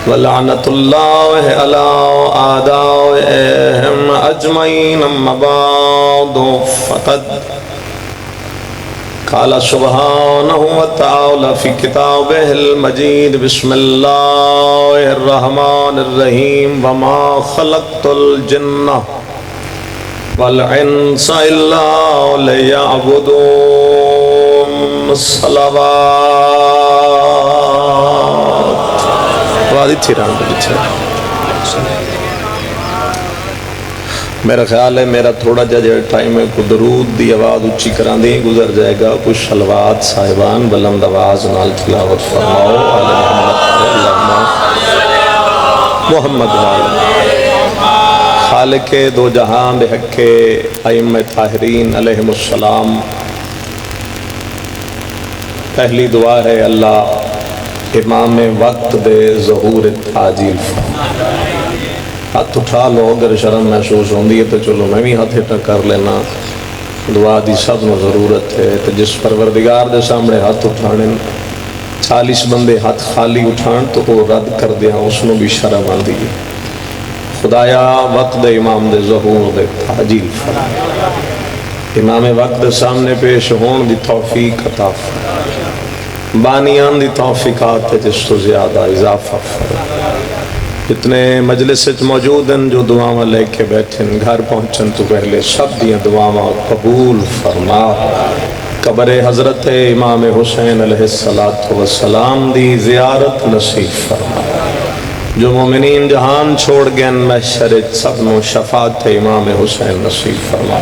ولعنت اللہ علی اعدائہم اجمعین اما بعد فقد قال سبحانہ وتعالی فی کتابہ المجید بسم اللہ الرحمن الرحیم وما خلقت الجن والانس الا لیعبدون صلوات وادی تھیران بجھے میرا خیال ہے میرا تھوڑا جا ٹائم ہے کو درود دی آواز اچھی کران دی گزر جائے گا کچھ صلوات صاحبان بلند آواز نال تلاوت فرماؤ محمد خالق دو جہان دے حق ائمہ طاہرین علیہم السلام پہلی دعا ہے اللہ امام وقت دے ظہور تاجیل ہاتھ اٹھا لو اگر شرم محسوس ہوندی ہے تو چلو میں بھی ہاتھ اٹھا کر لینا دعا دی سب نو ضرورت ہے تو جس پروردگار دے سامنے ہاتھ اٹھانے 40 بندے ہاتھ خالی اٹھان تو وہ رد کر دیا اس نو بھی شرم آن دی خدایا وقت دے امام دے ظہور دے تاجیل فرما امام وقت دے سامنے پیش ہون دی توفیق عطا فرما بانیان دی توفیقات ہے جس تو زیادہ اضافہ فرما جتنے مجلس موجود ہیں جو دعاواں لے کے بیٹھیں گھر پہنچن تو پہلے سب دیاں دعاواں قبول فرما قبر حضرت امام حسین علیہ السلام دی زیارت نصیب فرما جو مومنین جہان چھوڑ گئے محشر سب نو شفاعت امام حسین نصیب فرما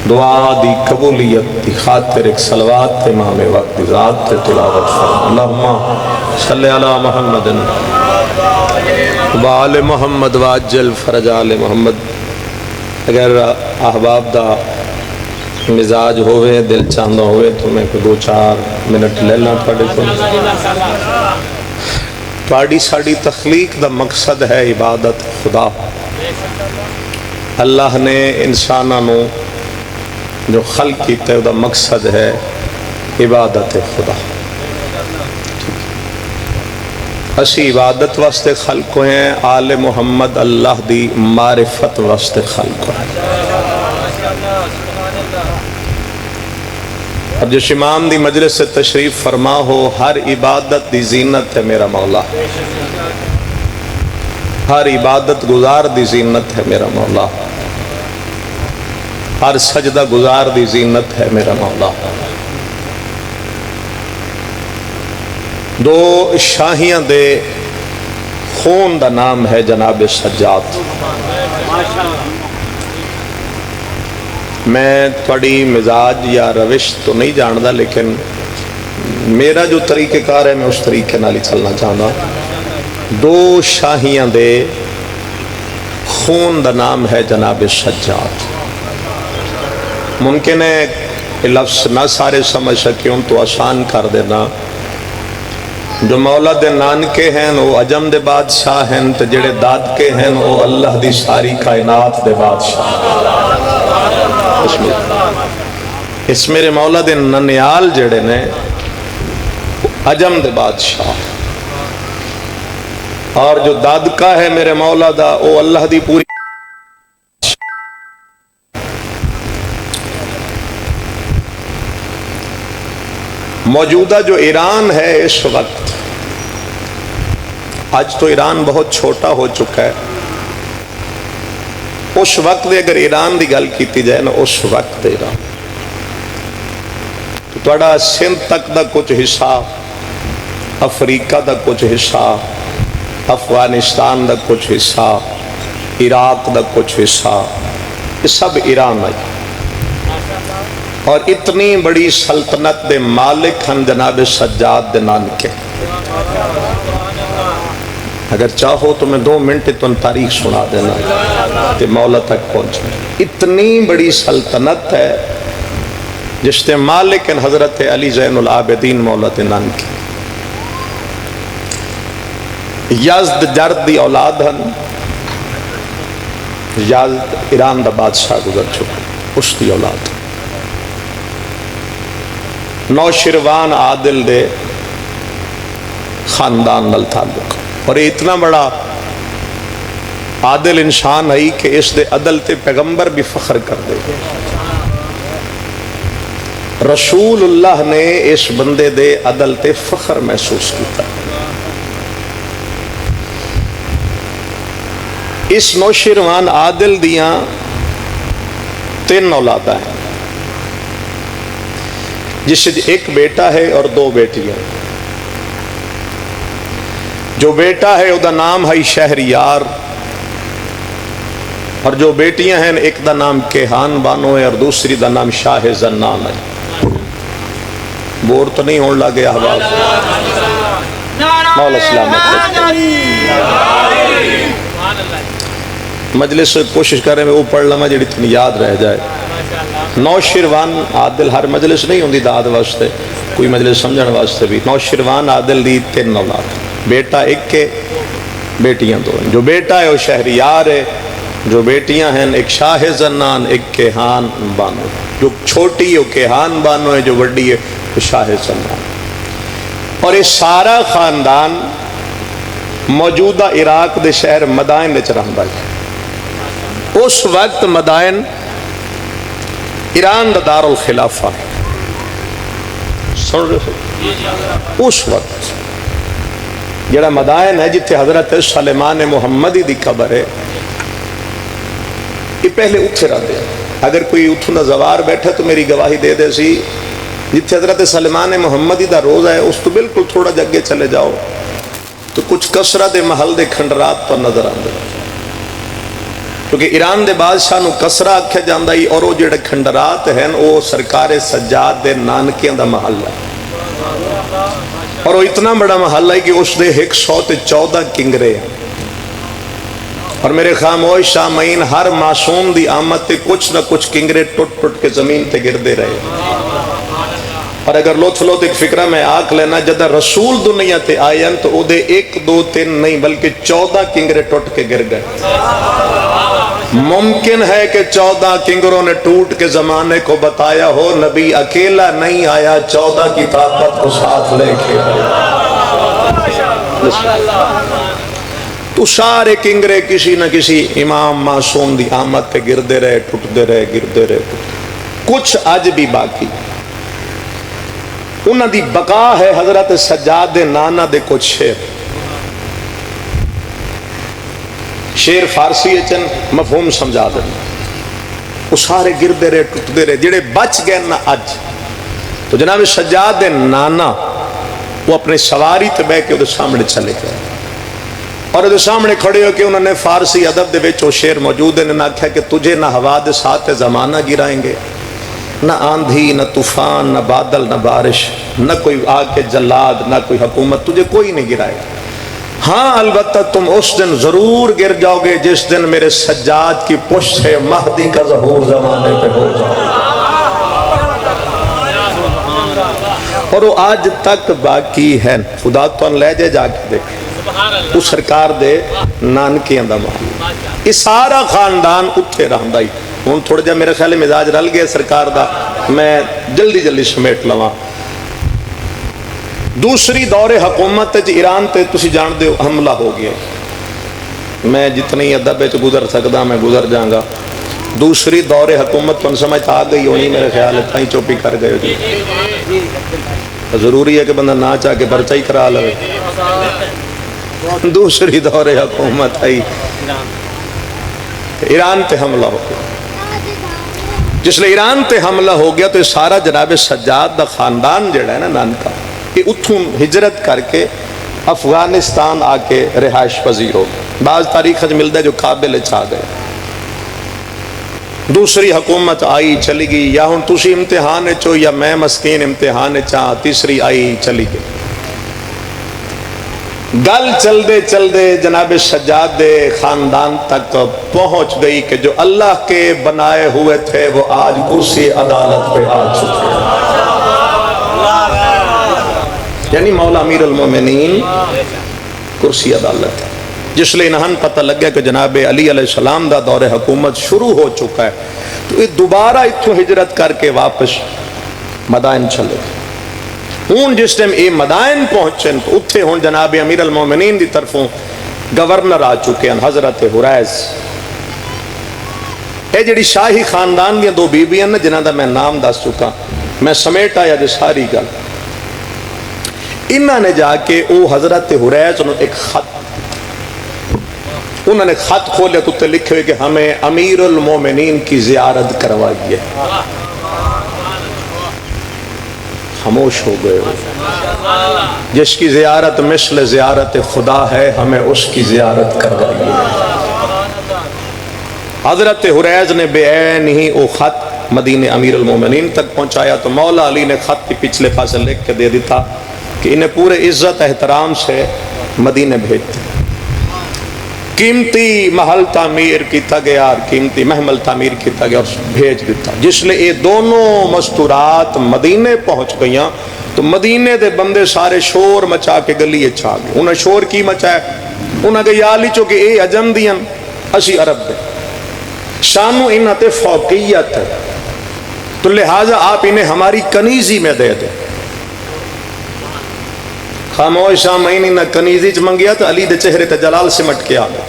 دعا دی قبولیت دی خاطر ایک صلوات امام وقت دی ذات تلاوت فرما اللہم صلی علی محمد وآل محمد واجل فرج آل محمد اگر احباب دا مزاج ہوئے دل چاندہ ہوئے تو میں کو 2-4 منٹ لینا پڑے تو پاڑی ساڑی تخلیق دا مقصد ہے عبادت خدا اللہ نے انسانانو جو خلق کیتے دا مقصد ہے عبادت خدا اسی عبادت واسطے خلق ہیں آل محمد اللہ دی معرفت واسطے خلق ہیں اب جس امام دی مجلس سے تشریف فرما ہو ہر عبادت دی زینت ہے میرا مولا ہر عبادت گزار دی زینت ہے میرا مولا ہر سجدہ گزار دی زینت ہے میرا مولا دو شاہیاں دے خون دا نام ہے جناب سجاد میں تھوڑی مزاج یا روش تو نہیں جاندہ لیکن میرا جو طریقہ کار ہے میں اس طریقے نالی چلنا چاہتا دو شاہیاں دے خون دا نام ہے جناب سجاد ممکن ہے لفظ نہ سارے سمجھ سکیں تو آسان کر دینا جو مولا دے نانکے ہیں وہ عجم دے بادشاہ ہیں تو جڑے دادکے ہیں وہ اللہ دی ساری کائنات دے بادشاہ اس میرے مولا دے ننیال جڑے نے عجم دے بادشاہ اور جو دادکا ہے میرے مولا دا وہ اللہ دی پوری موجودہ جو ایران ہے اس وقت آج تو ایران بہت چھوٹا ہو چکا ہے اس وقت اگر ایران دی گل کیتی جائے نا اس وقت ایران تو توڑا سندھ تک دا کچھ حصہ افریقہ دا کچھ حصہ افغانستان دا کچھ حصہ عراق دا کچھ حصہ یہ سب ایران ہے اور اتنی بڑی سلطنت دے مالک ہن جناب سجاد دے نانکے اگر چاہو تو میں 2 منٹ تو تاریخ سنا دینا کہ مولا تک پہنچے اتنی بڑی سلطنت ہے جس تے مالک حضرت علی زین العابدین مولا تے نانکے یزد جرد دی اولاد ہن یزد ایران دا بادشاہ گزر چکا اس دی اولاد نوشروان عادل دے خاندان نل تعلق اور یہ اتنا بڑا عادل انسان ہے کہ اس دے عدل تے پیغمبر بھی فخر کر دے. رسول اللہ نے اس بندے دے عدل تے فخر محسوس کیتا. اس نوشیروان عادل دیاں 3 اولاداں ہیں، جس سے ایک بیٹا ہے اور 2 بیٹیاں. جو بیٹا ہے وہ نام ہے شہریار، اور جو بیٹیاں ہیں ایک دا نام کیہان بانو ہے اور دوسری دا نام شاہ زنان ہے. بور تو نہیں ہون لگے احباب؟ مولا سلامت مجلس کوشش کر رہے ہیں وہ پڑھ لما جڑی تمہیں یاد رہ جائے. نوشیروان عادل، ہر مجلس نہیں ہوندی داد واسطے، کوئی مجلس سمجھن واسطے بھی. نوشیروان عادل دی 3 اولاد، بیٹا 1 کے، بیٹیاں 2. جو بیٹا ہے وہ شہریار ہے، جو بیٹیاں ہیں ایک شاہ زنان ایک کیہان بانو. جو چھوٹی وہ کیہان بانو ہے، جو بڑی ہے وہ شاہ زنان. اور یہ سارا خاندان موجودہ عراق دے شہر مدائن وچ رہندا ہے. اس وقت مدائن ایران دا دار الخلافہ ہے. سن رہے اس وقت جڑا مدائن ہے جتھے حضرت سلیمان محمدی دی قبر ہے، یہ پہلے اتھے رہتے ہیں. اگر کوئی اتھوں دا زوار بیٹھے تو میری گواہی دے دے سی، جتھے حضرت سلیمان محمدی دا روزہ ہے اس تو بالکل تھوڑا جگہ چلے جاؤ تو کچھ کسرہ دے محل دے کھنڈرات پر نظر آندے، کیونکہ ایران دے بادشاہ نو کسرہ آکھیا جاندا ہی، اور وہ جڑے کھنڈرات ہیں وہ سرکار سجاد دے نانکیاں دا محل ہے. اور وہ اتنا بڑا محل ہے کہ اس دے 114 کنگرے ہیں. اور میرے خاموش سامعین، ہر معصوم دی آمد تے کچھ نہ کچھ کنگرے ٹوٹ ٹوٹ کے زمین تے گردے رہے. اور اگر لطف لوت ایک فکرہ میں آکھ لینا، جدہ رسول دنیا تے آئین تو او دے 1 2 3 نہیں بلکہ 14 کنگرے ٹوٹ کے گر گئے. ممکن ہے کہ 14 کنگروں نے ٹوٹ کے زمانے کو بتایا ہو نبی اکیلا نہیں آیا، 14 کی طاقت کو ساتھ لے کے. تو سارے کنگرے کسی نہ کسی امام معصوم دی آمد پہ گردے رہے، ٹوٹتے رہے، گردے رہے. کچھ آج بھی باقی انہاں دی بقا ہے. حضرت سجاد دے نانا دے کچھ شیر فارسی چن مفہوم سمجھا دیں. وہ سارے گردے رہے، ٹوٹتے رہے. جڑے بچ گئے نا اج تو جناب سجاد دے نانا وہ اپنے سواری تے بہ کے وہ سامنے چلے گئے، اور وہ سامنے کھڑے ہو کے انہوں نے فارسی ادب دے وچ وہ شعر موجود ہے. انہوں نے کہا کہ تجھے نہ حوادثات زمانہ گرائیں گے، نہ آندھی، نہ طوفان، نہ بادل، نہ بارش، نہ کوئی آگ کے جلاد، نہ کوئی حکومت، تجھے کوئی نہیں گرائے گا. ہاں البتہ تم اس دن ضرور گر جاؤ گے جس دن میرے سجاد کی پشت سے مہدی کا ظہور زمانے پہ ہو جائے. اور وہ آج تک باقی ہے. خدا تو ان لے جا کے دیکھیں اس سرکار دے نانکیاں دا محل. یہ سارا خاندان اتھے رہندا ہی. ہوں تھوڑا جا میرے خیال مزاج رل گیا سرکار دا، میں جلدی جلدی سمیٹ لواں. دوسری دور حکومت ایران تے تسی جان دے حملہ ہو گیا. میں جتنی ادب وچ گزر سکدا میں گزر جاؤں گا. دوسری دور حکومت تن سمجھ آ گئی ہونی میرے خیال ہے، تائیں چوپی کر گئے جی. ضروری ہے کہ بندہ نہ چاہ کے پرچہ ہی کرا لے. دوسری دور حکومت آئی، ایران تے حملہ ہو گیا. جس لئے ایران تے حملہ ہو گیا تو یہ سارا جناب سجاد دا خاندان جڑا ہے نا نانکا، کہ اتھوں ہجرت کر کے افغانستان آ کے رہائش پذیر ہو گئے. بعض تاریخ ملتا ہے جو قابل چاہ گئے. دوسری حکومت آئی چلی گئی، یا ہن تسی امتحان چو یا میں مسکین امتحان چاہ. تیسری آئی چلی گئی. گل چل دے جناب سجاد دے خاندان تک پہنچ گئی کہ جو اللہ کے بنائے ہوئے تھے وہ آج کرسی عدالت پہ آ چکے ہیں. یعنی مولا امیر المومنین کرسی عدالت ہے. جس لئے انہاں پتہ لگ گیا کہ جناب علی علیہ السلام دا دور حکومت شروع ہو چکا ہے، تو یہ دوبارہ اتھوں ہجرت کر کے واپس مدائن چلے. ہوں جس ٹائم یہ مدائن پہنچن اتنے ہوں جناب امیر المومنین دی طرفوں گورنر آ چکے ہیں حضرت حریث. یہ جڑی شاہی خاندان دیا دو بیبیاں نا جنہاں دا میں نام دس چکا, میں سمیٹ آیا جو ساری گل. انہوں نے جا کے او حضرت حریث انہوں ایک خط, انہوں نے خط کھولے تو لکھے ہوئے کہ ہمیں امیر المومنین کی زیارت کروائیے. خاموش ہو گئے ہو. جس کی زیارت مثل زیارت خدا ہے ہمیں اس کی زیارت کروائیے. حضرت حریث نے بے عین ہی وہ خط مدینہ امیر المومنین تک پہنچایا تو مولا علی نے خط کی پچھلے پاسے لکھ کے دے دیتا کہ انہیں پورے عزت احترام سے مدینہ بھیجتے. قیمتی محل تعمیر کیتا گیا, قیمتی محمل تعمیر کیتا گیا اور بھیج دیتا. جس لئے یہ دونوں مستورات مدینہ پہنچ گئیاں تو مدینہ دے بندے سارے شور مچا کے گلی چھا گئے. انہیں شور کی مچایا, انہیں کہ یا علی چونکہ اے عجم دیاں اسی عرب دے, شانو انہاں تے فوقیت ہے تو لہٰذا آپ انہیں ہماری کنیزی میں دے دیں. خاموش سامعین نہ کنیزی چ منگیا تو علی دے چہرے تے جلال سمٹ کے آ گئے.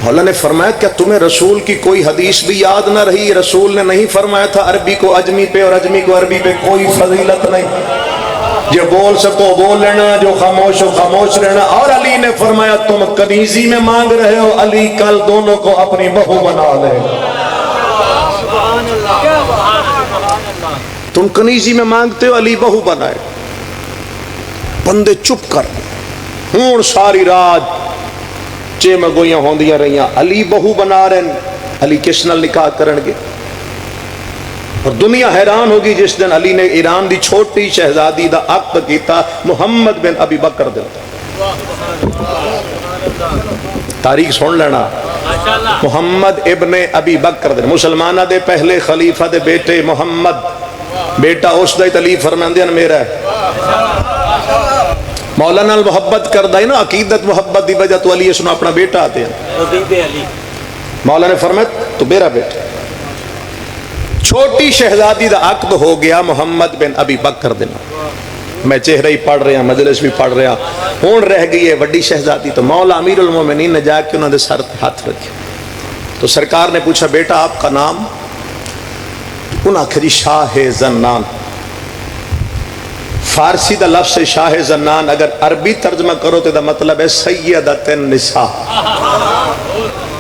اللہ نے فرمایا کیا تمہیں رسول کی کوئی حدیث بھی یاد نہ رہی؟ رسول نے نہیں فرمایا تھا عربی کو اجمی پہ اور اجمی کو عربی پہ کوئی فضیلت نہیں, جو بول سکو بول لینا, جو خاموش ہو خاموش رہنا. اور علی نے فرمایا تم کنیزی میں مانگ رہے ہو, علی کل دونوں کو اپنی بہو بنا لے. تم کنیزی میں مانگتے ہو, علی بہو بنائے. بندے چپ کر ہوں ساری رات چے مگویاں ہوندیاں رہیاں, علی بہو بنا رہے ہیں, علی کس نال نکاح کرنگے. اور دنیا حیران ہوگی جس دن علی نے ایران دی چھوٹی شہزادی دا عقد کیتا محمد بن ابی بکر دے. تاریخ سن لینا, محمد ابن ابی بکر دے مسلمانہ دے پہلے خلیفہ دے بیٹے محمد, بیٹا اس دا علی فرماندے ہیں میرا ہے. مولانا محبت کردہ ہے نا, عقیدت محبت دی وجہ تو علی اس نے اپنا بیٹا آتے ہیں. مولانا نے فرمایا تو میرا بیٹا. چھوٹی شہزادی دا عقد ہو گیا محمد بن ابی بکر دینا. میں چہرہ ہی پڑھ رہا, مجلس بھی پڑھ رہا, ہون رہ گئی ہے وڈی شہزادی. تو مولا امیر المومنین نے جا کے انہوں نے سر ہاتھ رکھے تو سرکار نے پوچھا بیٹا آپ کا نام؟ انہوں نے کہا جی شاہ زنان. فارسی دا لفظ شاہ زنان اگر عربی ترجمہ کرو تو دا مطلب ہے سیدۃ النساء.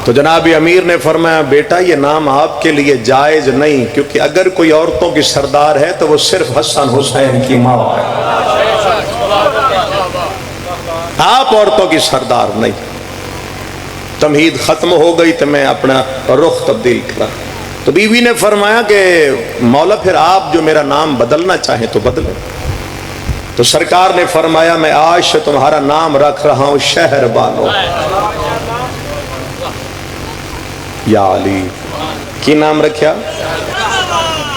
تو جناب امیر نے فرمایا بیٹا یہ نام آپ کے لیے جائز نہیں, کیونکہ اگر کوئی عورتوں کی سردار ہے تو وہ صرف حسن حسین کی ماں ہے, آپ عورتوں کی سردار نہیں. تمہید ختم ہو گئی تو میں اپنا رخ تبدیل کرا. تو بیوی نے فرمایا کہ مولا پھر آپ جو میرا نام بدلنا چاہیں تو بدلیں. تو سرکار نے فرمایا میں آج سے تمہارا نام رکھ رہا ہوں شہر بانو. یا علی کی نام رکھیا؟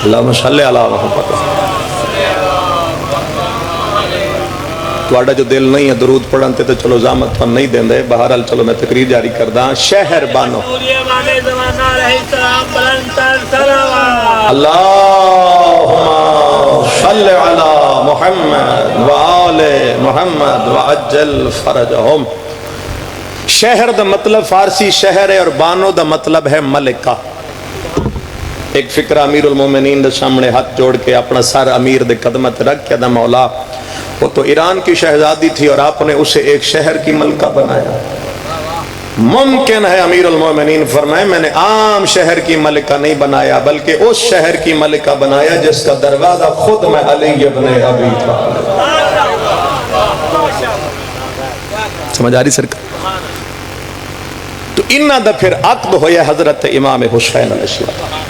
اللہم صلی علی محمد. تواڈا جو دل نہیں ہے درود پڑھن تے تو چلو زحمت تو نہیں دیندے, بہرحال چلو میں تقریر جاری کردہ. شہر بانو. اللہم صلی علی محمد وآل محمد وعجل فرجہم. شہر دا مطلب فارسی شہر ہے اور بانو دا مطلب ہے ملکہ. ایک فکرہ امیر المومنین دے سامنے ہاتھ جوڑ کے اپنا سر امیر دے قدمت رکھ کے دا مولا وہ تو ایران کی شہزادی تھی اور آپ نے اسے ایک شہر کی ملکہ بنایا. ممکن ہے امیر المومنین فرمائے میں نے عام شہر کی ملکہ نہیں بنایا بلکہ اس شہر کی ملکہ بنایا جس کا دروازہ خود میں علی ابن ابی طالب. سمجھ آ رہی سرکار؟ تو انہاں دا پھر عقد ہویا حضرت امام حسین علیہ السلام.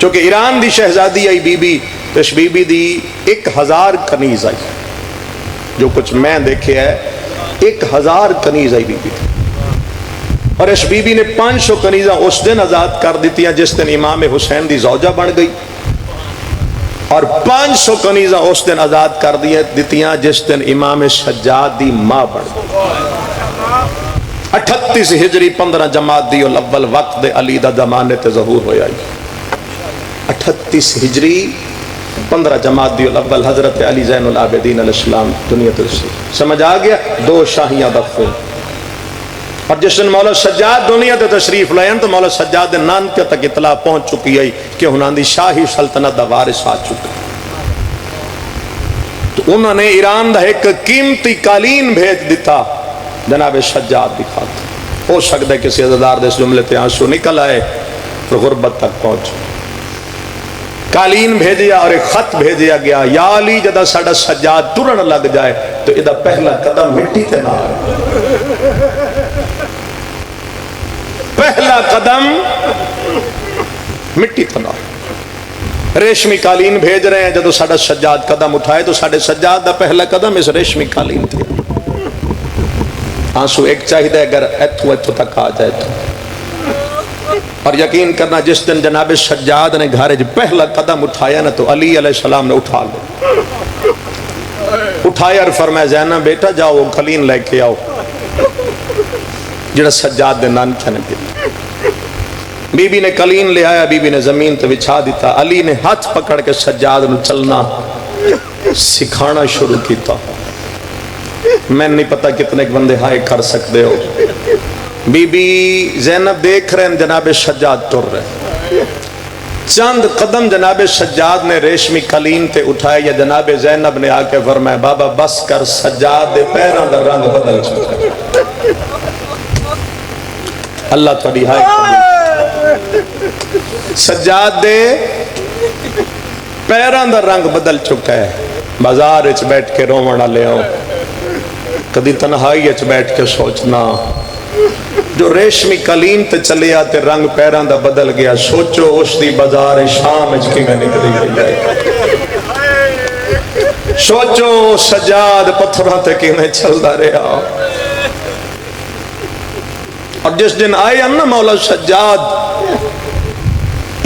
چونکہ ایران دی شہزادی آئی بی بی تو اس بی بی دی 1000 کنیز آئی, جو کچھ میں دیکھے ہے 1000 کنیز آئی بی بی تھی. اور اس بی بی نے 500 کنیزہ اس دن آزاد کر دیتی ہیں جس دن امام حسین دی زوجہ بن گئی, اور 500 کنیزہ اس دن آزاد کر دیتی ہیں جس دن امام سجاد دی ماں بن گئی. 38 ہجری 15 جمادی الاول وقت دے علی دا زمانے تے ظہور ہویا. 38 ہجری 15 جمادی الاول حضرت علی زین العابدین علیہ السلام دنیا تشریف سمجھ آ گیا 2 شاہیاں دفن اور جس دن مولا سجاد دنیا تے تشریف لائن تو مولا سجاد دے نانکے تک اطلاع پہنچ چکی ہے کہ انہوں دی شاہی سلطنت دا وارث آ چکا تو انہوں نے ایران دا ایک قیمتی قالین بھیج دیتا جناب سجاد دکھاتا ہو سکتا ہے کسی عزادار دے اس جملے تے آنسو نکل آئے تو غربت تک پہنچ قالین بھیجیا اور ایک خط بھیجیا گیا یا علی جدہ ساڑا سجاد ٹرن لگ جائے تو ادھا پہلا قدم مٹی تے نہ آئے پہلا قدم مٹی تے نہ آئے ریشمی قالین بھیج رہے ہیں جدو ساڑا سجاد قدم اٹھائے تو ساڑے سجاد دا پہلا قدم اس ریشمی قالین تھے آنسو ایک چاہیے اگر ایتھو تک آ جائے تو اور یقین کرنا جس دن جناب سجاد نے گھارے پہلا قدم اٹھایا نا تو علی علیہ السلام نے اٹھا لو اٹھایا اور فرمایا زینب بیٹا جاؤ وہ قالین لے کے آؤ جڑا سجاد دے نانکے نے دیا بی بی نے قالین لے آیا بی بی نے زمین تے بچھا دیتا علی نے ہاتھ پکڑ کے سجاد نے چلنا سکھانا شروع کیتا میں نہیں پتا کتنے بندے ہائے کر سکتے ہو بی بی زینب دیکھ رہے ہیں جناب سجاد ٹر رہے چند قدم جناب سجاد نے ریشمی قالین تے اٹھائے یا جناب زینب نے آ کے فرمایا بابا بس کر سجاد دے پیران دا رنگ بدل چکا اللہ تھوڑی ہائے سجاد دے پیران دا رنگ بدل چکا ہے بازار اچ بیٹھ کے رومنا لے آؤ کدی تنہائی اچ بیٹھ کے سوچنا جو ریشمی قالین تے چلے آتے رنگ پیران دا بدل گیا سوچو اس دی بازار شام اچ کی میں نکلی گئی سوچو سجاد پتھروں تے کی میں چل دا رہا اور جس دن آئے ہم نا مولا سجاد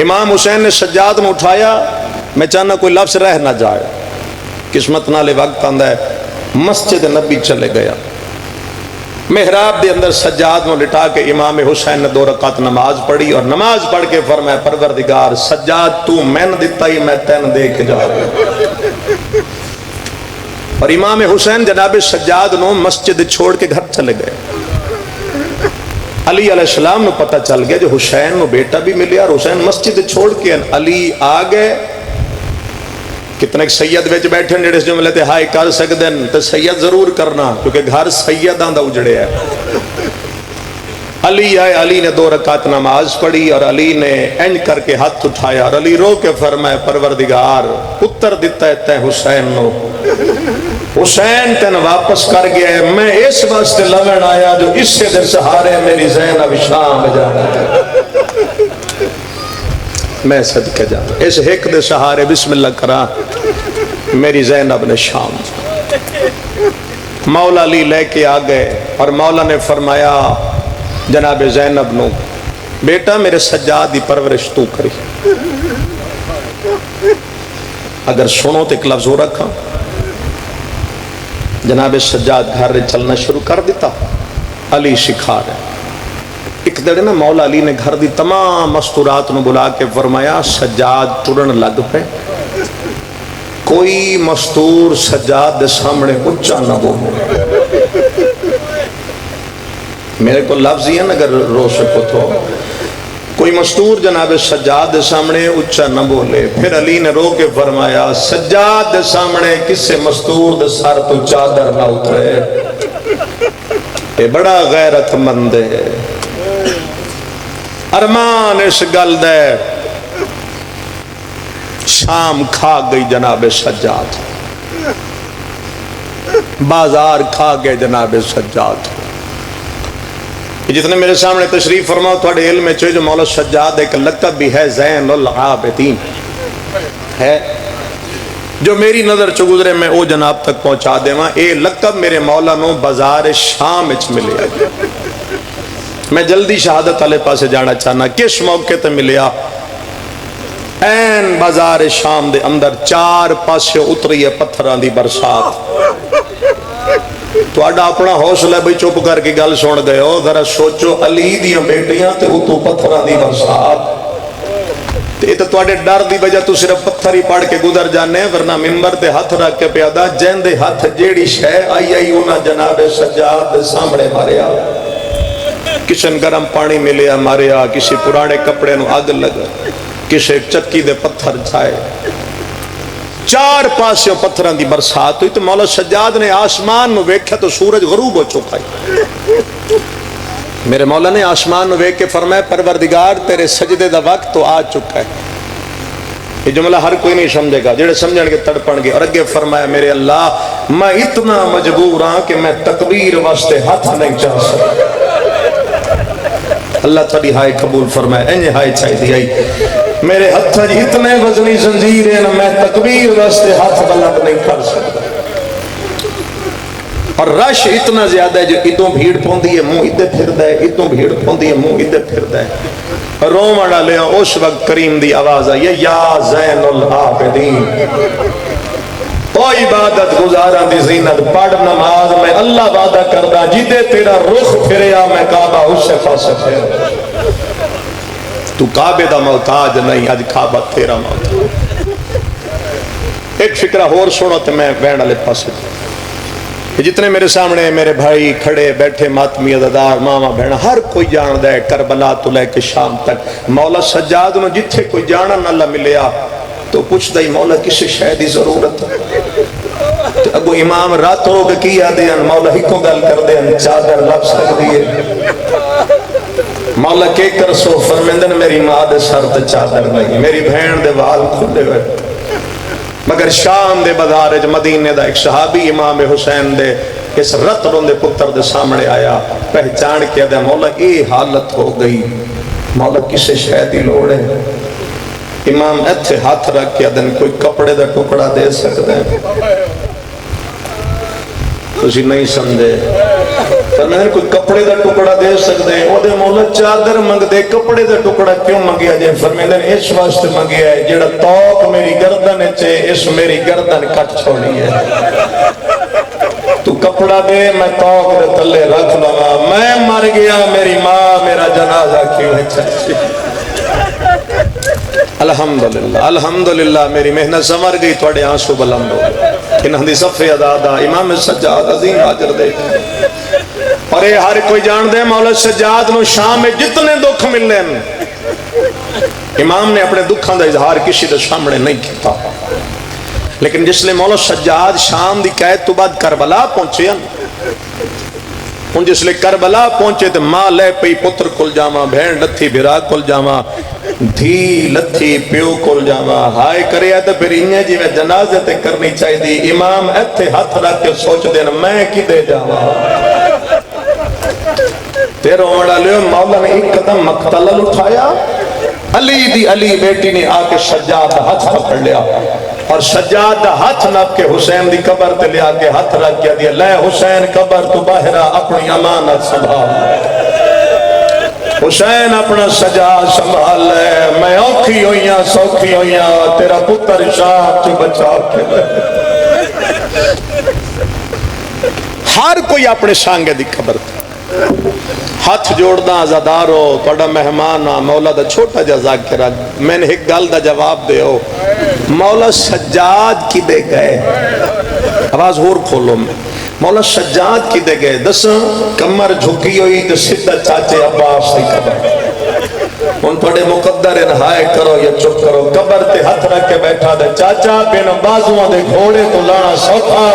امام حسین نے سجاد میں اٹھایا میں چاہنا کوئی لفظ رہ نہ جائے قسمت نالے وقت آندہ ہے مسجد نبی چلے گیا محراب دے اندر سجاد میں لٹا کے امام حسین نے 2 رکعت نماز پڑھی اور نماز پڑھ کے فرمایا پروردگار سجاد تو میں نے دیتا ہی میں تین دے کے جا رہا اور امام حسین جناب سجاد نو مسجد چھوڑ کے گھر چلے گئے علی علیہ السلام نے پتہ چل گیا جو حسین نو بیٹا بھی ملے اور حسین مسجد چھوڑ کے علی آگئے کتنے سید ویچ بیٹھے ہیں جڑے جملے تے ہائے کر سکتے ہیں تو سید ضرور کرنا کیونکہ گھر سیدان دا اجڑے ہے علی آئے علی نے 2 رکعت نماز پڑھی اور علی نے انج کر کے ہاتھ اٹھایا اور علی رو کے فرمائے پروردگار اتر دیتا ہے تے حسین نو حسین تین واپس کر گیا ہے میں اس واسطے لگن آیا جو اس سے در سہارے میری زینب شام جانا ہے میں صدقہ جانا اس ایک دے سہارے بسم اللہ کرا میری زینب نے شام مولا علی لے کے آ گئے اور مولا نے فرمایا جناب زینب نو بیٹا میرے سجاد دی پرورش تو کری اگر سنو تو ایک لفظ ہو رکھا جناب سجاد گھر چلنا شروع کر دیتا علی سکھا رہے ایک دڑے نا مولا علی نے گھر دی تمام مستورات نو بلا کے فرمایا سجاد ٹرن لگ پہ کوئی مستور سجاد دے سامنے اچھا نہ بولے میرے کو لفظ ہی ہے نا اگر رو سکو تو کوئی مستور جناب سجاد دے سامنے اچھا نہ بولے پھر علی نے رو کے فرمایا سجاد دے سامنے کسے مستور دے سر تو چادر نہ اترے یہ بڑا غیرت مند ہے ارمان اس گل دے شام کھا گئی جناب سجاد بازار کھا گئے جناب سجاد جتنے میرے سامنے تشریف فرماؤ تھوڑے علم میں جو مولا سجاد ایک لقب بھی ہے زین العابدین ہے جو میری نظر چ گزرے میں او جناب تک پہنچا دے وہاں اے لقب میرے مولا نو بازار شام اچ ملیا میں جلدی شہادت والے پاسے جانا چاہنا کس موقع تے ملیا این بازار شام دے اندر 4 پاسے اتری ہے پتھران دی برسات تو اڈا اپنا حوصلہ بھئی چپ کر کے گل سن گئے ہو ذرا سوچو علی دیاں بیٹیاں تے اتو پتھران دی برسات یہ تو تواڈے ڈر دی وجہ تو صرف پتھر ہی پڑھ کے گزر جانے، ورنہ ممبر تے ہاتھ رکھ کے پیادا جن دے ہاتھ جیڑی شے آئی آئی انہاں جناب سجاد دے سامنے ماریا، کسی گرم پانی ملیا ماریا، کسی پرانے کپڑے نو اگ لگا، کسی چکی دے پتھر چھائے، چار پاسوں پتھراں دی برسات ہوئی۔ تو مولا سجاد نے آسمان نو ویکھیا تو سورج غروب ہو چکا ہے۔ میرے مولا نے آسمان نو ویکھ کے فرمایا پروردگار تیرے سجدے دا وقت تو آ چکا ہے۔ یہ جملہ ہر کوئی نہیں سمجھے گا، جڑے سمجھن گے تڑپن گے۔ اور اگے فرمایا میرے اللہ میں اتنا مجبور ہاں کہ میں تکبیر واسطے ہاتھ نہیں چاہ سکتا۔ اللہ تھوڑی ہائے قبول فرمائے، انج ہائے چاہی دی آئی میرے ہاتھ جی اتنے وزنی زنجیر ہیں میں تکبیر واسطے ہاتھ بلند نہیں کر سکتا۔ اور رش اتنا زیادہ ہے جو ادوں بھیڑ پوندی ہے منہ ادھے پھر دے، ادوں بھیڑ پوندی ہے منہ ادھے پھر دے۔ روم ڈالے اس وقت کریم دی آواز آئی یا زین العابدین، او عبادت گزاران دی زینت پڑھ نماز میں اللہ وعدہ کردہ جدے تیرا رخ پھریا میں کعبہ اس سے پاسے پھر۔ تو کعبے دا محتاج نہیں، آج کعبہ تیرا محتاج۔ ایک فکرہ اور سنو تے میں بینڈ والے پاسے جتنے میرے سامنے میرے بھائی کھڑے بیٹھے ماتمی عزادار ماما بہنا ہر کوئی جان دے کربلا تو لے کے شام تک مولا سجاد نو جتھے کوئی جانا نہ ملیا تو پوچھ دائی مولا کسی شے دی ضرورت تو اگو امام رات ہو کے کیا دیان مولا ہی کو گل کر دیان چادر لب سک دیئے مولا کے کر سو فرمندن میری ماں دے سر تے چادر نہیں، میری بہن دے وال کھلے ہوئے، مگر شام دے بازار مدینے دا ایک صحابی امام حسین دے اس رتن دے پتر دے سامنے آیا، پہچان کیا دے مولا اے حالت ہو گئی، مولا کسے شے دی لوڑ ہے؟ امام ایتھے ہاتھ رکھ کے دن کوئی کپڑے دا ٹکڑا دے سکتے ہیں؟ تسی نہیں سمجھے فرمایا کوئی کپڑے دا ٹکڑا دے سکتے ہیں؟ وہ دے مولا چادر منگ دے، کپڑے دا ٹکڑا کیوں منگیا جائے؟ فرمایا اس واسطے منگیا ہے جڑا توق میری گردن چے اس میری گردن کٹ چھوڑی ہے، تو کپڑا دے میں توق دے تلے رکھ لگا، میں مر گیا میری ماں میرا جنازہ کیوں ہے چاچی؟ الحمدللہ الحمدللہ میری محنت سمر گئی توڑے آنسو بلند ہو انہاں دی صفحے ادادا امام سجاد عظیم حاضر دے۔ اور یہ ہر کوئی جان دے مولا سجاد نو شام میں جتنے دکھ ملنے امام نے اپنے دکھاں دا اظہار کسی دے سامنے نہیں کیتا، لیکن جس لئے مولا سجاد شام دی قید تو بعد کربلا پہنچے ان جس لئے کربلا پہنچے تو ماں لے پئی پتر کل جاما، بہن لتھی بھرا کل جاما، دھی لتھی پیو کل جاما، ہائے کرے تو پھر انہیں جی میں جنازے تے کرنی چاہی دی۔ امام ایتھے ہاتھ رکھ کے سوچ دینا میں کی دے جاما، تیرے اوڑا لے مولا نے ایک قدم مقتل اٹھایا، علی دی علی بیٹی نے آکے سجاد ہاتھ پکڑ لیا اور سجاد ہاتھ نپ کے حسین دی قبر تے لیا کے ہاتھ رکھ کیا دیا، لے حسین قبر تو باہرہ اپنی امانت سنبھال، حسین اپنا سجاد سنبھال لے، میں اوکھی ہوئیاں سوکھی ہوئیاں تیرا پتر شاہ تو بچا کے لے۔ ہر کوئی اپنے سانگے دی قبر تے ہاتھ جوڑنا عزادارو توڑا مہمانا مولا دا چھوٹا جا ذاکرہ میں نے ایک گل دا جواب دے ہو مولا سجاد کی دے گئے، آواز اور کھولو میں مولا سجاد کی دے گئے، دس کمر جھکی ہوئی تو سدھا چاچے عباس دی قبر ان توڑے مقدر انہائے کرو یا چپ کرو، قبر تے ہاتھ رکھ کے بیٹھا دے چاچا بین بازوان دے گھوڑے تو لانا سوکھا،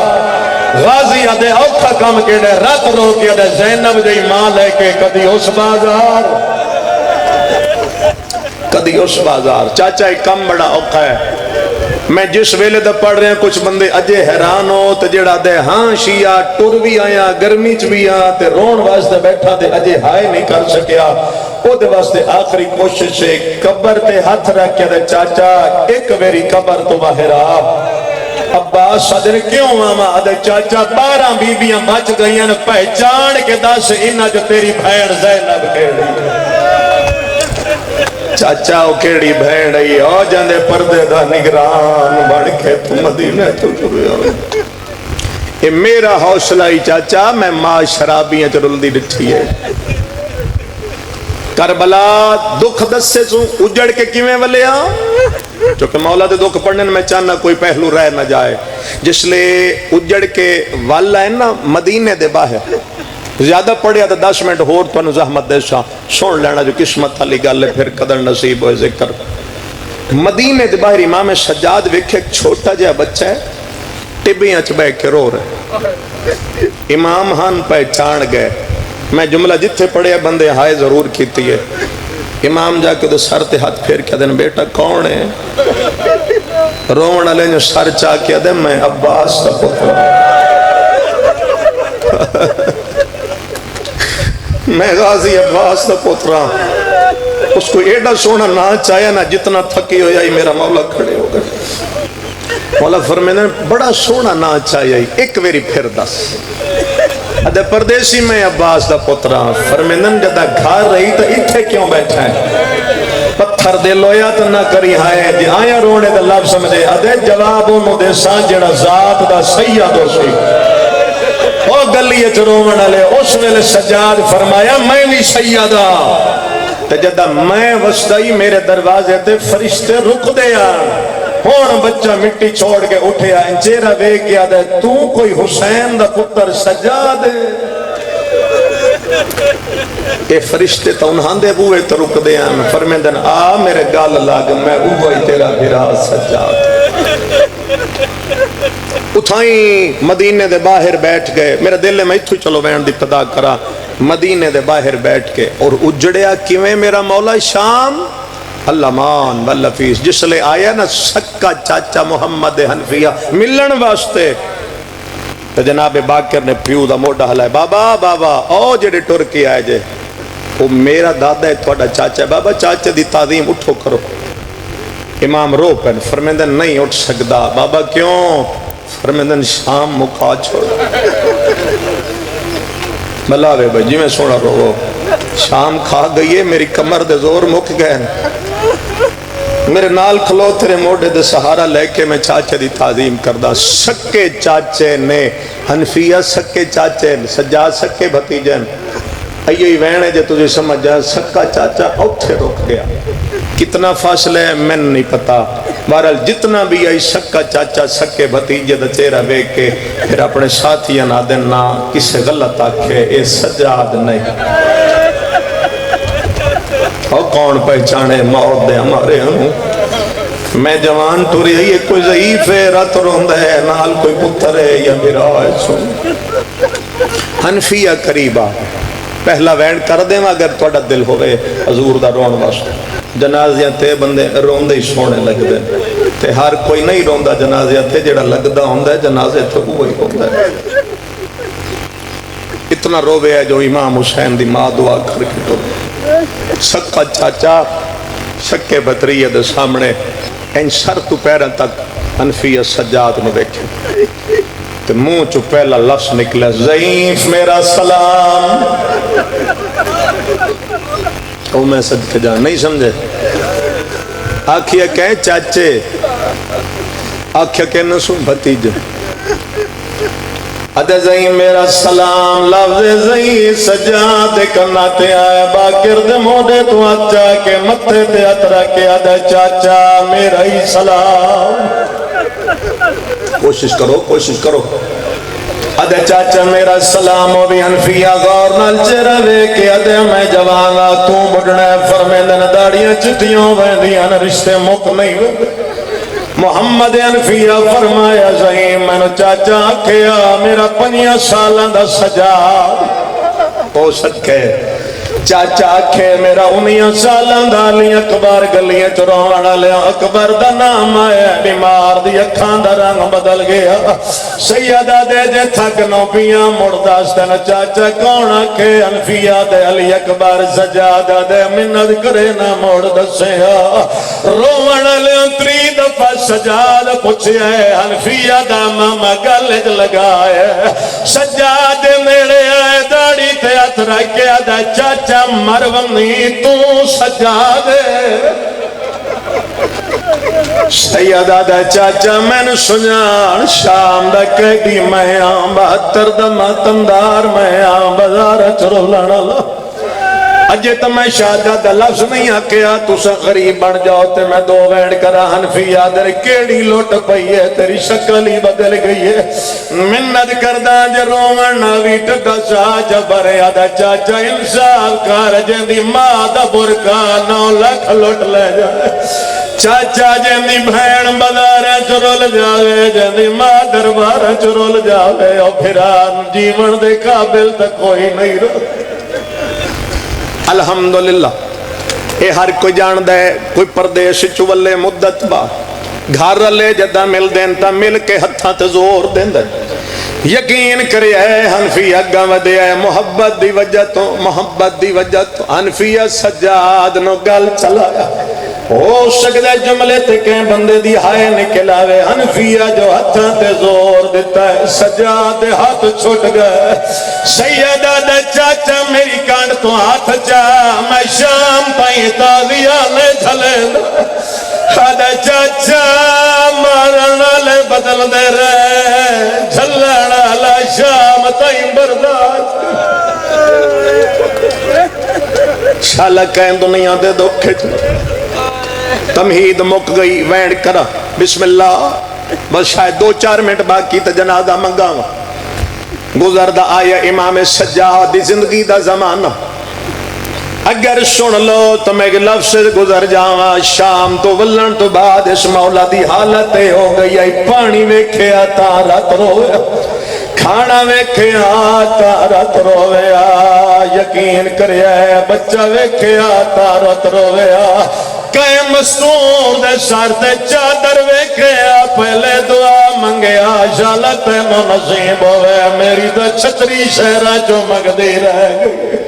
غازی آدھے اوکھا کام کیڑے رات رو کے آدھے زینب جائی ماں لے کے کدی اس بازار کدی اس بازار، چاچا ایک کم بڑا اوکھا ہے۔ میں جس ویلے دا پڑھ رہے ہیں کچھ بندے اجے حیران ہو تو جڑا دے ہاں شیعہ ٹر بھی آیا گرمی چ بھی آیا تے رون واسطے بیٹھا دے اجے ہائے نہیں کر سکیا، او دے واسطے آخری کوشش ہے قبر تے ہاتھ رکھ کے دے چاچا ایک میری قبر تو باہر آ۔ عباس صدر کیوں ماما آدھے چاچا 12 بیبیاں بچ گئی ہیں پہچان کے دس انہا جو تیری بھین زینب کیڑی چاچا او کیڑی بھین رہی او جاندے پردے دا نگران بڑھ کے تو مدینہ تو چلے یہ میرا حوصلہ ہی چاچا میں ماں شرابیاں چرل دی ڈٹھی ہے کربلا دکھ دسے سو اجڑ کے کیویں ولیا، چونکہ مولا دے دکھ پڑھنے میں چاہنا کوئی پہلو رہ نہ جائے، جس لئے اجڑ کے والا ہے نا مدینے دے باہر، زیادہ پڑھیا تو 10 منٹ ہور تو زحمت دے سا سن لینا جو قسمت والی گل ہے، پھر قدر نصیب ہوئے ذکر۔ مدینے دے باہر امام سجاد ویکھے ایک چھوٹا جہا بچہ ہے، ٹبیاں چ بیٹھ کے رو رہے، امام ہن پہچان گئے، میں جملہ جتھے پڑھیا بندے ہائے ضرور کیتی ہے، امام جا کے دے سر تے ہاتھ پھیر کے دن بیٹا کون ہے؟ رون والے جو سر چاہ کے دے میں عباس کا پتر میں غازی عباس کا پتر، اس کو ایڈا سونا نہ چاہیا نہ جتنا تھکی ہو جائی میرا مولا کھڑے ہو گئے۔ مولا فرمیدے بڑا سونا نہ چاہیا ایک ویری پھر دس، ادھے پردیسی میں عباس دا پتران، فرمیدن جدہ گھار رہی تو اتھے کیوں بیٹھا ہے؟ پتھر دے لویا تو نہ کری ہائے، جی آیا رونے دا لفظ سمجھے، ادھے جوابوں نو دے سانجڑا ذات دا سیدو سی، او گلیے چرومن لے، اس ویلے سجاد فرمایا میں بھی سیدہ، تے جدہ میں وسطائی میرے دروازے تے فرشتے رک دیا، ہون بچہ مٹی چھوڑ کے اٹھیا، انچیرہ بے کیا دے تو کوئی حسین دا پتر سجاد ہے، اے فرشتے تو انہاں دے بوئے تو رک دیا، فرمیدن آ میرے گال لاگ میں اوہی تیرا بھرا سجاد۔ اتھائیں مدینے دے باہر بیٹھ گئے، میرے دل میں اتھو چلو وین دی پدا کرا، مدینے دے باہر بیٹھ کے اور اجڑیا کیویں میرا مولا شام اللہ مان واللفیس، جس لئے آیا نا سکا چاچا محمد حنفیہ ملن واسطے، تو جناب باکر نے پیو دا موڑا حلائے، بابا بابا او جڑے ٹرکی آئے جے، وہ میرا دادا ہے توڑا چاچا ہے، بابا چاچے دی تعظیم اٹھو کرو۔ امام رو پہن، فرمیندن نہیں اٹھ سکدا، بابا کیوں؟ فرمیندن شام مکھا چھوڑ، ملاوے بھائی جی میں سونا رو، شام کھا گئی ہے میری کمر دے زور مک گئے، میرے نال کھلو تیرے موڑے دے سہارا لے کے میں چاچے دی تعظیم کردہ۔ سکے چاچے نے حنفیہ، سکے چاچے سجاد، سکے بھتیجن، ایہی وینے جے تجھے سمجھ جائے، سکا چاچا اوتھے رک گیا، کتنا فاصلہ ہے میں نہیں پتا، بہرحال جتنا بھی آئی سکا چاچا سکے بھتیجے دا چہرہ بیک کے پھر اپنے ساتھیاں نہ دینا کسے غلط آکھے اے سجاد نہیں، اور کون پہچانے موت دے ہمارے ہوں، میں جوان ٹوری ہے، کوئی ضعیف ہے رات روند ہے، نال کوئی پتر ہے یا میرا ہے سن۔ حنفیہ قریبا پہلا وینڈ کر دیں اگر توڑا دل ہوئے حضور دا رون واسطے، جنازیاں تے بندے روندے ہی سونے لگ دیں، تے ہر کوئی نہیں روندہ جنازیاں تے جڑا لگدہ ہوندہ ہے، جنازے تے وہی ہوندہ ہے۔ اتنا روے ہے جو امام حسین دی ماں دعا کر کے تو سکا چاچا سکے بطریہ دے سامنے این سر تو پیرن تک حنفیہ سجاد نے دیکھے، تو منہ چو پہلا لفظ نکلا ضعیف میرا سلام، او میں صدقہ جان نہیں سمجھے، آکھیا کہیں چاچے، آکھیا کہیں نسو بھتیجے، ادھے ضعیف میرا سلام، لفظ ضعیف سجاد کناتے آئے، باکر دے موڑے تو اچھا کے متھے تے اترا کے ادھے چاچا میرا ہی سلام، کوشش کرو کوشش کرو، ادھے چاچا میرا سلام، و بھی حنفیہ غور نال چہرہ وے کے ادھے میں جوانا تو بڑھنے فرمیندن داڑیاں چٹیوں ویندیاں رشتے مک نہیں ہوئے، محمد حنفیہ فرمایا ضعیف میں نے چاچا کیا میرا 5 سالہ دا سجاد ہو سکے، چاچا آکھے میرا 19 سالان دا علی اکبر گلیاں چروان لیا، اکبر دا نام آیا بیمار دی اکھان دا رنگ بدل گیا، سیدہ دے جے تھک نو پیاں مرداستن، چاچا کون آکھے حنفیہ دے علی اکبر سجادہ دے منت کرے نہ موڑ دسیا، روان لیا 3 دفعہ سجاد پوچھے حنفیہ دا ماما گلج لگائے، سجاد میرے آئے داڑی تے ہتھ رکھے دا چاچا مرونی تو سجادے، سیدہ دا چاچا میں نے سنیان شام دا قیدی میں آن 72 دا ماتندار میں آن بازار چرولن اللہ، اجے تو میں شہادت لفظ نہیں آکیا تسا غریب بن جاؤ تے میں دو وینڈ کرا حنفیہ در کیڑی لوٹ پئی ہے تیری شکل ہی بدل گئی ہے منت کردہ جے رومن ناوی ٹکا سا جبر یادا چاچا انصاف کار جن دی ماں دا برکا 9 لاکھ لوٹ لے جائے چاچا جن دی بھین بازاریں چرول جاوے جن دی ماں درباریں چرول جاوے اور پھران جیون دے قابل تک کوئی نہیں رہا الحمدللہ اے ہر کوئی جان دے کوئی پردیش چولے مدت با گھر لے جدہ مل دین تا مل کے ہتھاں تے زور دین دے یقین کرے ہے حنفیہ گاودے ہے محبت دی وجہ تو حنفیہ سجاد نو گل چلایا ہو سکتا ہے جملے تے کہیں بندے دی ہائے نکلاوے حنفیہ جو ہتھاں تے زور دیتا ہے سجاد ہاتھ چھوٹ گئے سیدہ دے چاچا میری کانڈ تو ہاتھ چا میں شام پائیں تازیہ لے جھلے دے چاچا مارنا لے بدل دے رہے جھلنا لے شام تائیں برداشت شالہ کہیں دنیا دے دکھے تمہید مک گئی وینڈ کرا بسم اللہ بس شاید 2-4 منٹ باقی تا جنازہ منگاوا گزردہ آیا امام سجاد دی زندگی دا زمانہ اگر سن لو تو میں لفظ سے گزر جاواں شام تو ولن تو بعد اس مولا دی حالت ہو گئی ہے پانی ویکھیا تارت رویا کھانا ویکھیا تارت رویا یقین کریا ہے بچہ ویکھیا تارت رویا کئے مستور دے سر دے چادر ویکھیا پہلے دعا منگیا شالت نصیب ہوئے میری دے چھتری شہرہ جو مگدی رہ گئی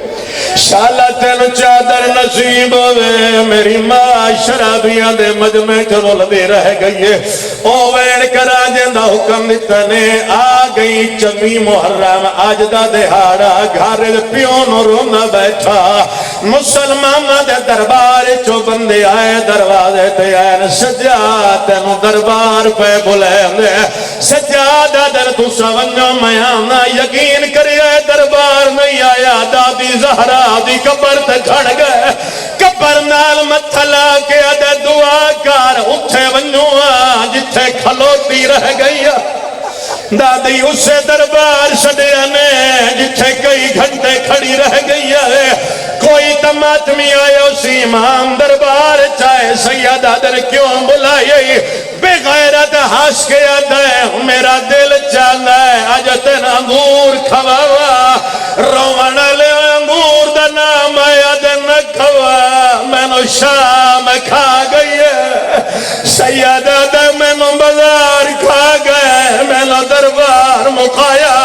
شالت چادر نصیب ہوئے میری ماں شرابیاں دے مجمع چرول دے رہ گئی او وین کرا جندہ حکم دیتا نے آ گئی چمی محرم آج دا دہاڑا گھر پیون رونا بیٹھا مسلمان دے دربار چو بندے آئے دروازے تے آئے سجاد نو دربار پہ بلے دے سجاد در تو سونگا میانا یقین کریے دربار نہیں آیا دادی زہرا دی قبر تے گھڑ گئے قبر نال متھلا کے ادھے دعا کار اٹھے ونجوہ جتھے کھلوتی رہ گئی دادی اسے دربار شدے نے جتھے کئی گھنٹے کھڑی رہ گئی ہے کوئی تماتمی آئے اسی امام دربار چاہے سیدہ در کیوں بلائی بے غیرت ہاس کے ادھے میرا دل چاہتا ہے آج تین انگور کھواوا روان لے انگور دا نام آیا دن کھوا میں نو شام کھا گئی ہے سیدہ در میں نو بازار کھا گئے میں نو دربار مکھایا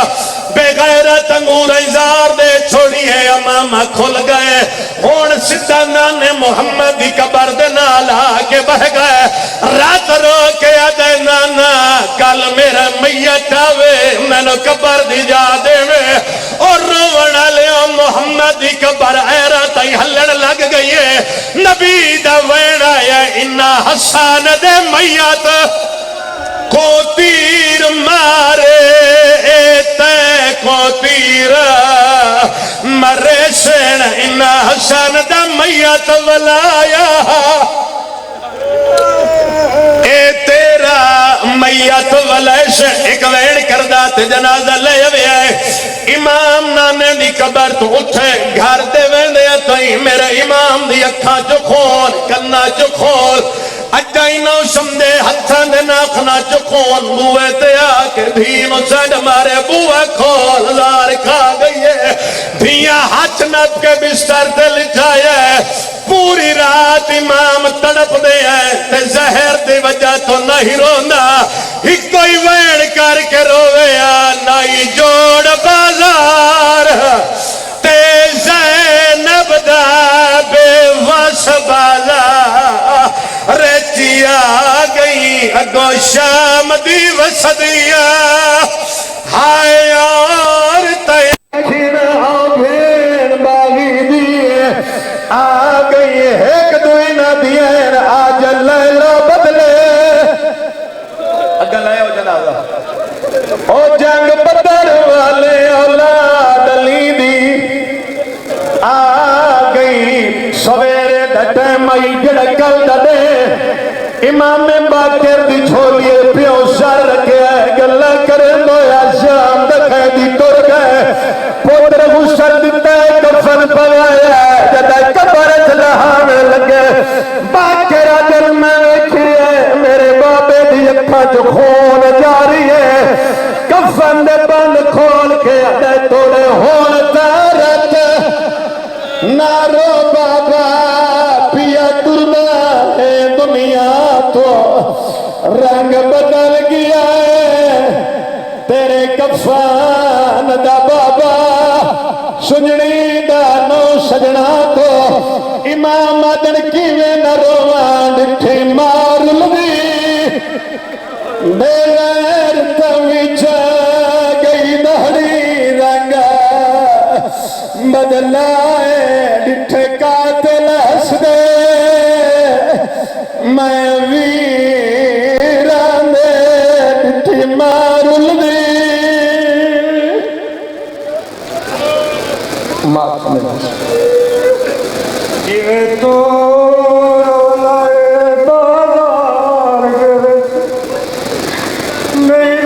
بے غیرت انگور ازار دے چھوڑی ہے امامہ کھل گئے ہون سدھا نانے محمد دی قبر دے نالا کے بہ گئے رات رو کے آدھے نانا کل میرا میت آوے میں نو قبر دی جا دے میں اور رونا لیا محمد دی قبر ایرہ تائی ہلن لگ گئی ہے نبی دا ویڑا یا انہا حسان دے میت کو تیر مارے تے کو تیر مرے سین انہا حسان دا میت ولایا اے تیرا میت ولیش ایک وین کردہ تے جنازہ لے ہوئے امام نانے دی قبر تو اٹھے گھر دے ویندے تائی میرے امام دی اکھاں چو کھول کنا چو کھول اجائی نو سمدے ہتھاں دے ناکھنا چو کھول بوئے تے آکے دھینو سڑ مارے بوئے کھول زار کھا گئی ہے دھیاں ہاتھ نپ کے بستر تے لٹھائے پوری رات امام تڑپ دے ہیں تے زہر دی وجہ تو نہیں رونا ہی کوئی وین کر کے رویا نائی جوڑ بازار تے زینب دا بے وس بازار ریچیا گئی اگو شام دی وسدیا ہائے اور تے آ گئی ایک دوئی نہ دیر آج لیلہ بدلے اگر لائے ہو جنازہ او جنگ بدر والے اولاد علی دی آ گئی امام باقر دی چھوڑیے پیو سر رکھے گلہ کرے دویا شام دکھے دی ٹر گئے پوتر غسل دیتا ہے کفن پگایا جدہ کبر چلہانے لگے باقر آدر میں ویکھئے میرے بابے دی اکھا جو خون جاری ہے کفن دے بند کھول کے آدھے توڑے ہون تارت نارو بابا پیا ترنا ہے دنیا تو رنگ بدل گیا ہے تیرے کفان دا بابا سجنی دا نو سجنا تو امام آدن کیویں نہ روان ڈٹھے مار لگی بغیر توجہ گئی دہڑی رنگا بدلائے ڈٹھے قاتل ہس دے میں ویران دے ڈٹھی مارل دی معاف میں یہ تو رولائے بازار گرے نہیں